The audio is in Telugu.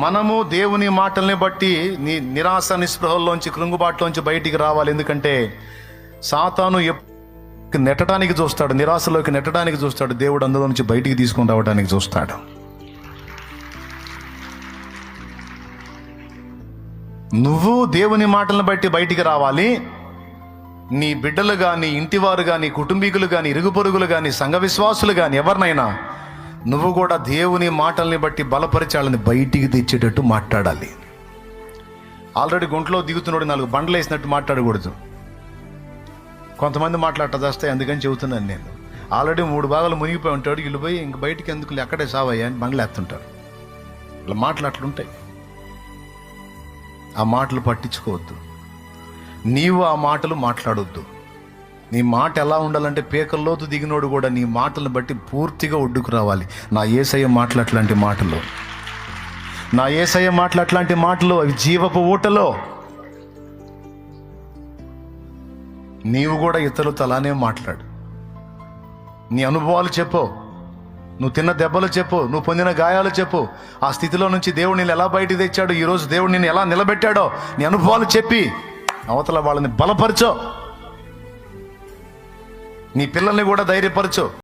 మనము దేవుని మాటల్ని బట్టి నిరాశ నిస్పృహల్లోంచి కృంగుబాటులోంచి బయటికి రావాలి. ఎందుకంటే సాతాను నెట్టడానికి చూస్తాడు, నిరాశలోకి నెట్టడానికి చూస్తాడు. దేవుడు అందులో నుంచి బయటికి తీసుకొని రావడానికి చూస్తాడు. నువ్వు దేవుని మాటలను బట్టి బయటికి రావాలి. నీ బిడ్డలు కానీ, ఇంటివారు కానీ, కుటుంబీకులు కానీ, ఇరుగు పొరుగులు కానీ, సంఘ విశ్వాసులు కానీ, ఎవరినైనా నువ్వు కూడా దేవుని మాటల్ని బట్టి బలపరిచాలని బయటికి తెచ్చేటట్టు మాట్లాడాలి. ఆల్రెడీ గుంట్లో దిగుతున్నాడు 4 బండలు వేసినట్టు మాట్లాడకూడదు. కొంతమంది మాట్లాడతాస్తాయి, అందుకని చెబుతున్నాను నేను. ఆల్రెడీ 3 భాగాలు మునిగిపోయి ఉంటాడు, వీళ్ళు పోయి ఇంక బయటికి ఎందుకు అక్కడే సావయ్యా అని బండలు ఎత్తుంటారు. ఇలా మాటలు అట్లుంటాయి. ఆ మాటలు పట్టించుకోవద్దు. నీవు ఆ మాటలు మాట్లాడొద్దు. నీ మాట ఎలా ఉండాలంటే పేకల్లోతు దిగినోడు కూడా నీ మాటలను బట్టి పూర్తిగా ఒడ్డుకు రావాలి. నా యేసయ్య మాటలు అట్లాంటి మాటలు, నా యేసయ్య మాటలు అట్లాంటి మాటలు, అవి జీవపు ఊటలో. నీవు కూడా ఇతరులతో అలానే మాట్లాడు. నీ అనుభవాలు చెప్పు, నువ్వు తిన్న దెబ్బలు చెప్పు, నువ్వు పొందిన గాయాలు చెప్పు. ఆ స్థితిలో నుంచి దేవుడు నిన్ను ఎలా బయటికి తెచ్చాడు, ఈరోజు దేవుడు నిన్ను ఎలా నిలబెట్టాడో నీ అనుభవాలు చెప్పి అవతల వాళ్ళని బలపరచో. నీ పిల్లల్ని కూడా ధైర్యపరచు.